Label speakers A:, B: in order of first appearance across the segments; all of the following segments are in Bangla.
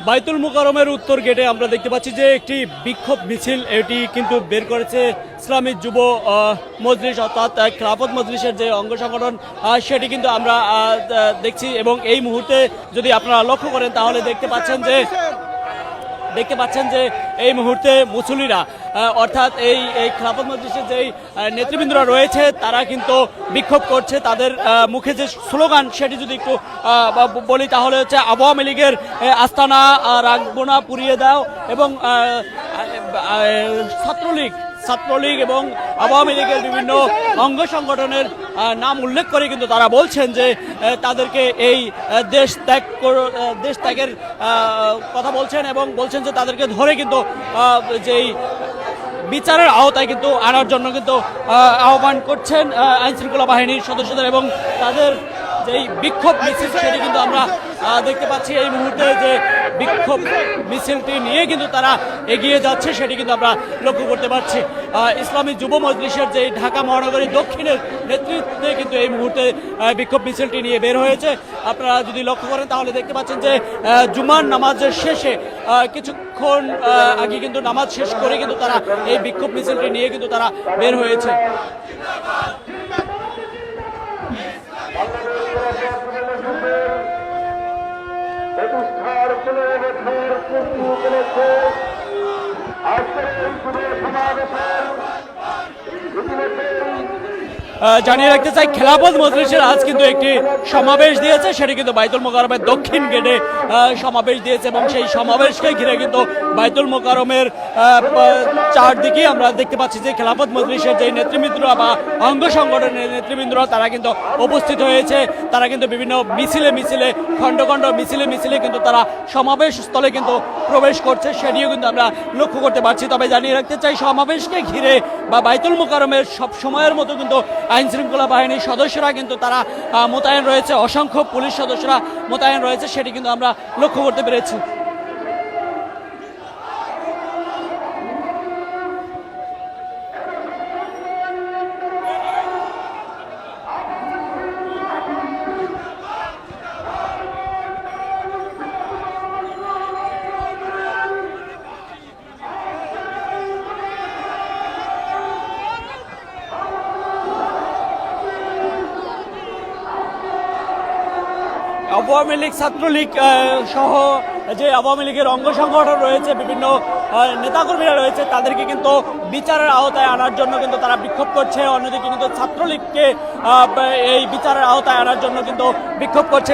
A: বাইতুল মুকাররমের উত্তর গেটে আমরা দেখতে পাচ্ছি যে একটি বিক্ষোভ মিছিল এটি কিন্তু বের করেছে ইসলামী যুব মজলিস অর্থাৎ খেলাফত মজলিসের যে অঙ্গ সংগঠন সেটি কিন্তু আমরা দেখছি এবং এই মুহূর্তে যদি আপনারা লক্ষ্য করেন তাহলে দেখতে পাচ্ছেন যে এই মুহূর্তে মুসল্লিরা অর্থাৎ এই খেলাফত মজলিসের যেই নেতৃবৃন্দরা রয়েছে তারা কিন্তু বিক্ষোভ করছে। তাদের মুখে যে স্লোগান সেটি যদি একটু বলি তাহলে হচ্ছে আওয়ামী লীগের আস্তানা রাখবো না, পুড়িয়ে দাও, এবং ছাত্রলীগ এবং আওয়ামী লীগের বিভিন্ন অঙ্গ সংগঠনের নাম উল্লেখ করে কিন্তু তারা বলছেন যে তাদেরকে এই দেশ ত্যাগের কথা বলছেন এবং বলছেন যে তাদেরকে ধরে কিন্তু যেই বিচারের আওতায় কিন্তু আনার জন্য কিন্তু আহ্বান করছেন আইনশৃঙ্খলা বাহিনীর সদস্যদের এবং তাদের যেই বিক্ষোভ মিছিল সেটি কিন্তু আমরা দেখতে পাচ্ছি এই মুহূর্তে যে বিক্ষোভ মিছিলটি নিয়ে কিন্তু তারা এগিয়ে যাচ্ছে সেটি কিন্তু আমরা লক্ষ্য করতে পারছি। ইসলামী যুব মজলিসের যে ঢাকা মহানগরী দক্ষিণের নেতৃত্বে কিন্তু এই মুহূর্তে বিক্ষোভ মিছিলটি নিয়ে বের হয়েছে। আপনারা যদি লক্ষ্য করেন তাহলে দেখতে পাচ্ছেন যে জুমার নামাজের শেষে কিছুক্ষণ আগে কিন্তু নামাজ শেষ করে কিন্তু তারা এই বিক্ষোভ মিছিলটি নিয়ে কিন্তু তারা বের হয়েছে। জানিয়ে রাখতে চাই খেলাফত মজলিসের আজ কিন্তু একটি সমাবেশ দিয়েছে, সেটি কিন্তু বাইতুল মোকাররমের দক্ষিণ গেটে সমাবেশ দিয়েছে এবং সেই সমাবেশকে ঘিরে কিন্তু বাইতুল মোকাররমের চারদিকে আমরা দেখতে পাচ্ছি যে খেলাফত মজলিসের যে নেতৃবৃন্দরা বা অঙ্গ সংগঠনের নেতৃবৃন্দরা তারা কিন্তু উপস্থিত হয়েছে। তারা কিন্তু বিভিন্ন মিছিলে খণ্ড মিছিলে কিন্তু তারা সমাবেশ স্থলে কিন্তু প্রবেশ করছে, সেটিও কিন্তু আমরা লক্ষ্য করতে পারছি। তবে জানিয়ে রাখতে চাই সমাবেশকে ঘিরে বা বাইতুল মোকাররমের সব সময়ের মতো কিন্তু আইন শৃঙ্খলা বাহিনীর সদস্যরা কিন্তু তারা মোতায়েন রয়েছে, অসংখ্য পুলিশ সদস্যরা মোতায়েন রয়েছে, সেটি কিন্তু আমরা লক্ষ্য করতে পেরেছি। আওয়ামী লীগ ছাত্রলীগ সহ যে আওয়ামী লীগের অঙ্গ সংগঠন রয়েছে, বিভিন্ন নেতাকর্মীরা রয়েছে, তাদেরকে কিন্তু বিচারের আওতায় আনার জন্য কিন্তু তারা বিক্ষোভ করছে। অন্যদিকে কিন্তু ছাত্রলীগকে এই বিচারের আওতায় আনার জন্য কিন্তু বিক্ষোভ করছে,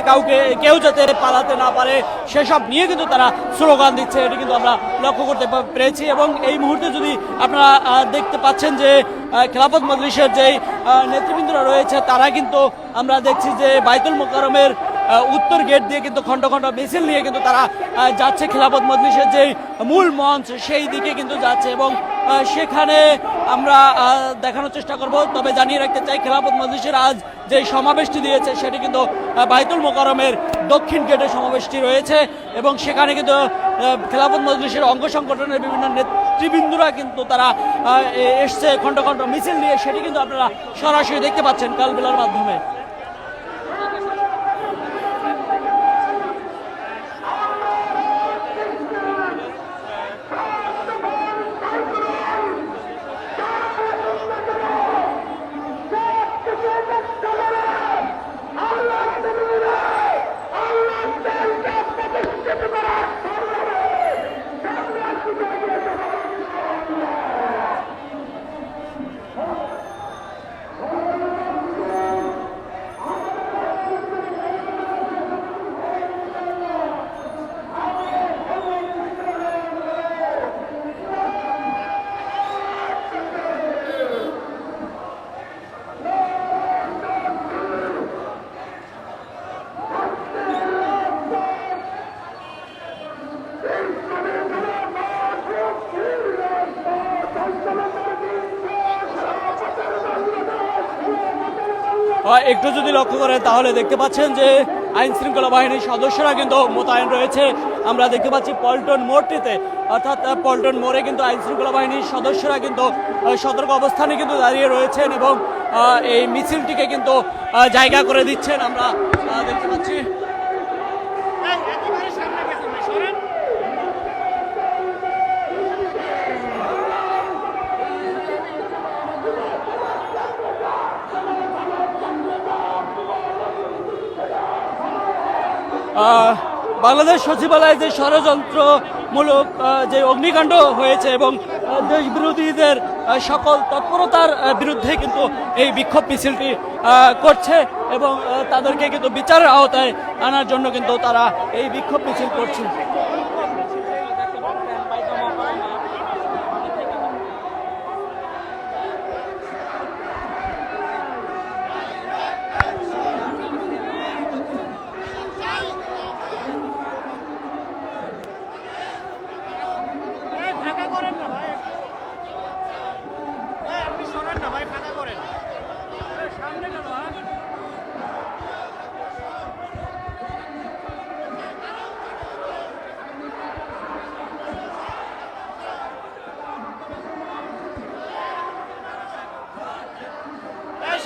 A: কেউ যাতে পালাতে না পারে সেসব নিয়ে কিন্তু তারা স্লোগান দিচ্ছে, এটি কিন্তু আমরা লক্ষ্য করতে পেরেছি। এবং এই মুহূর্তে যদি আপনারা দেখতে পাচ্ছেন যে খেলাফত মজলিসের যেই নেতৃবৃন্দরা রয়েছে তারা কিন্তু আমরা দেখছি যে বাইতুল মোকাররমের উত্তর গেট দিয়ে কিন্তু খণ্ড মিছিল নিয়ে কিন্তু তারা যাচ্ছে খেলাফত মজলিসের যে মূল মঞ্চ সেই দিকে কিন্তু যাচ্ছে এবং সেখানে আমরা দেখানোর চেষ্টা করব। তবে জানিয়ে রাখতে চাই খেলাফত মজলিসের আজ যে সমাবেশটি দিয়েছে সেটি কিন্তু বাইতুল মোকাররমের দক্ষিণ গেটে সমাবেশটি রয়েছে এবং সেখানে কিন্তু খেলাফত মজলিসের অঙ্গ সংগঠনের বিভিন্ন নেতৃবৃন্দরা কিন্তু তারা এসছে খণ্ড মিছিল নিয়ে, সেটি কিন্তু আপনারা সরাসরি দেখতে পাচ্ছেন কালবেলার মাধ্যমে। একটু যদি লক্ষ্য করেন তাহলে দেখতে পাচ্ছেন যে আইন শৃঙ্খলা বাহিনীর সদস্যরা কিন্তু মোতায়েন রয়েছে। আমরা দেখতে পাচ্ছি পল্টন মোড়টিতে, অর্থাৎ পল্টন মোড়ে কিন্তু আইন শৃঙ্খলা বাহিনীর সদস্যরা কিন্তু সতর্ক অবস্থানে কিন্তু দাঁড়িয়ে রয়েছেন এবং এই মিছিলটিকে কিন্তু জায়গা করে দিচ্ছেন আমরা দেখতে পাচ্ছি। বাংলাদেশ সচিবালয়ে যে ষড়যন্ত্রমূলক যে অগ্নিকাণ্ড হয়েছে এবং দেশ বিরোধীদের সকল তৎপরতার বিরুদ্ধে কিন্তু এই বিক্ষোভ মিছিলটি করছে এবং তাদেরকে কিন্তু বিচারের আওতায় আনার জন্য কিন্তু তারা এই বিক্ষোভ মিছিল করছে।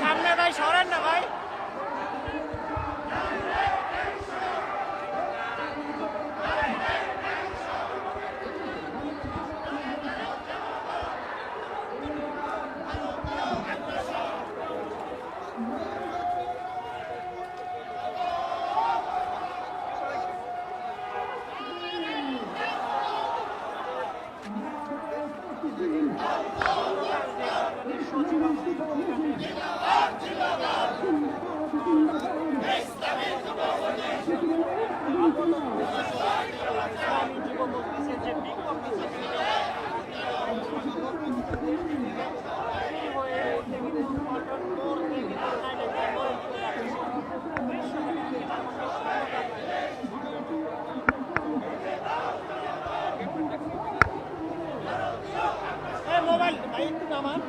B: সামনে ভাই সরেন না ভাই। মোবাইল ভাই একটু নামান।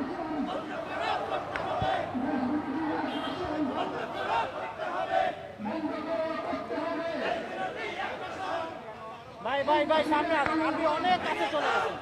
B: ভাই ভাই ভাই সামনে আসুন, আপনি অনেক কাছে চলে গেছেন।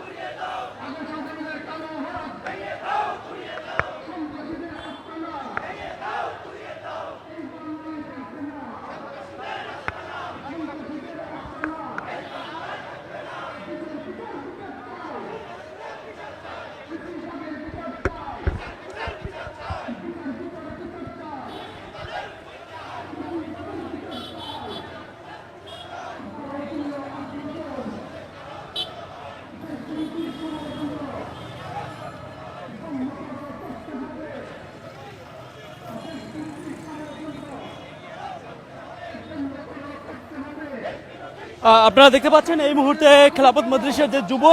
A: আপনারা দেখতে পাচ্ছেন এই মুহূর্তে খেলাফত মজলিসের যে যুব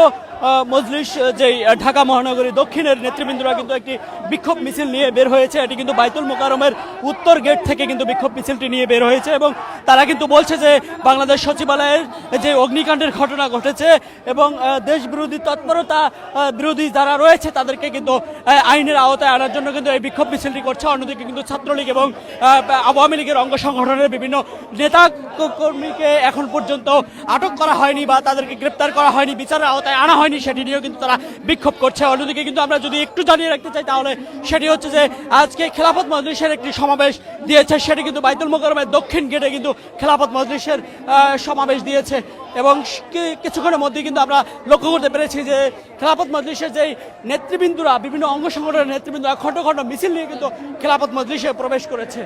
A: মজলিস যে ঢাকা মহানগরী দক্ষিণের নেতৃবৃন্দরা কিন্তু একটি বিক্ষোভ মিছিল নিয়ে বের হয়েছে। এটি কিন্তু বাইতুল মোকাররমের উত্তর গেট থেকে কিন্তু বিক্ষোভ মিছিলটি নিয়ে বের হয়েছে এবং তারা কিন্তু বলছে যে বাংলাদেশ সচিবালয়ের যে অগ্নিকাণ্ডের ঘটনা ঘটেছে এবং দেশ বিরোধী তৎপরতা বিরোধী যারা রয়েছে তাদেরকে কিন্তু আইনের আওতায় আনার জন্য কিন্তু এই বিক্ষোভ মিছিলটি করছে। অন্যদিকে কিন্তু ছাত্রলীগ এবং আওয়ামী লীগের অঙ্গ সংগঠনের বিভিন্ন নেতা কর্মীকে এখন পর্যন্ত আটক করা হয়নি বা তাদেরকে গ্রেপ্তার করা হয়নি, বিচারের আওতায় আনা হয়নি, সেটি নিয়েও কিন্তু তারা বিক্ষোভ করছে। অন্যদিকে কিন্তু আমরা যদি একটু জানিয়ে রাখতে চাই তাহলে সেটি হচ্ছে যে আজকে খেলাফত মজলিসের একটি সমাবেশ দিয়েছে, সেটি কিন্তু বাইতুল মোকাররমের দক্ষিণ গেটে কিন্তু খেলাফত মজলিসের সমাবেশ দিয়েছে এবং কিছুক্ষণের মধ্যে কিন্তু আমরা লক্ষ্য করতে পেরেছি যে খেলাফত মজলিসের যেই নেতৃবৃন্দরা বিভিন্ন অঙ্গ সংগঠনের নেতৃবৃন্দরা খণ্ড খণ্ড মিছিল নিয়ে কিন্তু খেলাফত মজলিসে প্রবেশ করেছে।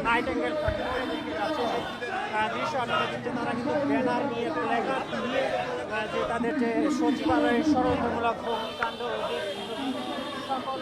B: নাইট অ্যাঙ্গেল দৃশ্য আপনারা দেখছেন, তারা কিন্তু ব্যানার নিয়ে প্ল্যাকার্ড নিয়ে যে তাদের যে সচিবালয়ের ষড়যন্ত্রমূলক কাণ্ড সকল